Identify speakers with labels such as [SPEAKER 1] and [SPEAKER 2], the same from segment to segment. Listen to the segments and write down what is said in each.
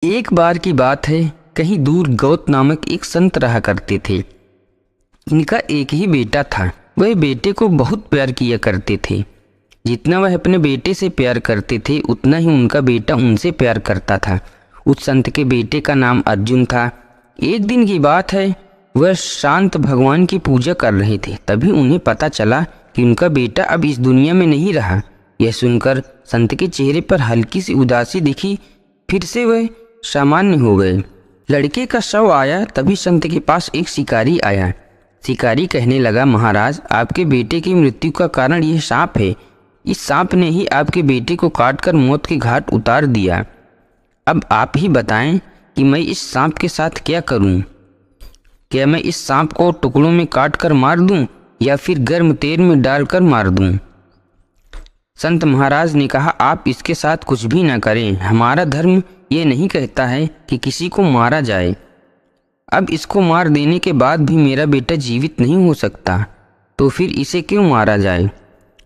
[SPEAKER 1] एक बार की बात है, कहीं दूर गौत नामक एक संत रहा करते थे। इनका एक ही बेटा था। वह बेटे को बहुत प्यार किया करते थे। जितना वह अपने बेटे से प्यार करते थे उतना ही उनका बेटा उनसे प्यार करता था। उस संत के बेटे का नाम अर्जुन था। एक दिन की बात है, वह शांत भगवान की पूजा कर रहे थे। तभी उन्हें पता चला कि उनका बेटा अब इस दुनिया में नहीं रहा। यह सुनकर संत के चेहरे पर हल्की सी उदासी दिखी। फिर से वह सामान्य हो गए। लड़के का शव आया तभी संत के पास एक शिकारी आया। शिकारी कहने लगा, महाराज, आपके बेटे की मृत्यु का कारण यह सांप है। इस सांप ने ही आपके बेटे को काटकर मौत के घाट उतार दिया। अब आप ही बताएं कि मैं इस सांप के साथ क्या करूं? क्या मैं इस सांप को टुकड़ों में काट कर मार दूं या फिर गर्म तेल में डालकर मार दूं? संत महाराज ने कहा, आप इसके साथ कुछ भी ना करें। हमारा धर्म ये नहीं कहता है कि किसी को मारा जाए। अब इसको मार देने के बाद भी मेरा बेटा जीवित नहीं हो सकता, तो फिर इसे क्यों मारा जाए?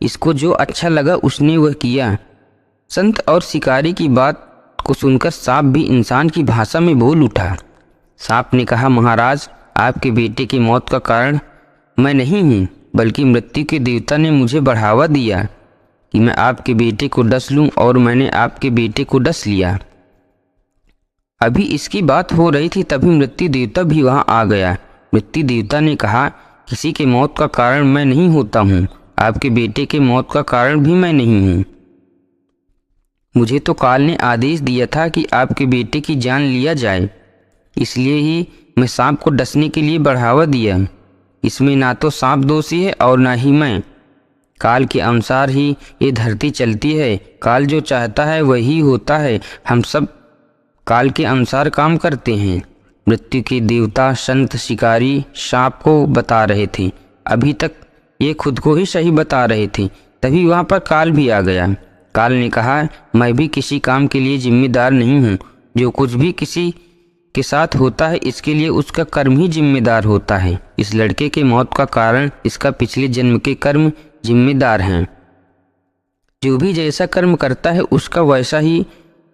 [SPEAKER 1] इसको जो अच्छा लगा उसने वह किया। संत और शिकारी की बात को सुनकर सांप भी इंसान की भाषा में बोल उठा। सांप ने कहा, महाराज, आपके बेटे की मौत का कारण मैं नहीं हूँ, बल्कि मृत्यु के देवता ने मुझे बढ़ावा दिया कि मैं आपके बेटे को डस लूँ, और मैंने आपके बेटे को डस लिया। अभी इसकी बात हो रही थी तभी मृत्यु देवता भी वहाँ आ गया। मृत्यु देवता ने कहा, किसी के मौत का कारण मैं नहीं होता हूँ, आपके बेटे के मौत का कारण भी मैं नहीं हूँ। मुझे तो काल ने आदेश दिया था कि आपके बेटे की जान लिया जाए, इसलिए ही मैं सांप को डसने के लिए बढ़ावा दिया। इसमें ना तो सांप दोषी है और ना ही मैं। काल के अनुसार ही ये धरती चलती है। काल जो चाहता है वही होता है। हम सब काल के अनुसार काम करते हैं। मृत्यु के देवता संत शिकारी सांप को बता रहे थे। अभी तक ये खुद को ही सही बता रहे थे। तभी वहाँ पर काल भी आ गया। काल ने कहा, मैं भी किसी काम के लिए जिम्मेदार नहीं हूँ। जो कुछ भी किसी के साथ होता है इसके लिए उसका कर्म ही जिम्मेदार होता है। इस लड़के के मौत का कारण इसका पिछले जन्म के कर्म जिम्मेदार हैं। जो भी जैसा कर्म करता है उसका वैसा ही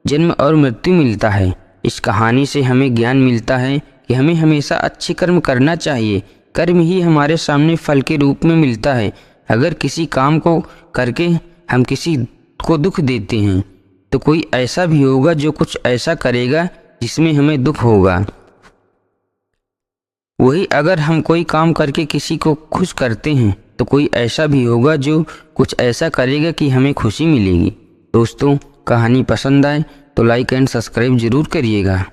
[SPEAKER 1] जन्म और मृत्यु मिलता है। इस कहानी से हमें ज्ञान मिलता है कि हमें हमेशा अच्छे कर्म करना चाहिए। कर्म ही हमारे सामने फल के रूप में मिलता है। अगर किसी काम को करके हम किसी को दुख देते हैं तो कोई ऐसा भी होगा जो कुछ ऐसा करेगा जिसमें हमें दुख होगा। वही अगर हम कोई काम करके किसी को खुश करते हैं तो कोई ऐसा भी होगा जो कुछ ऐसा करेगा कि हमें खुशी मिलेगी। दोस्तों, कहानी पसंद आए तो लाइक एंड सब्सक्राइब ज़रूर करिएगा।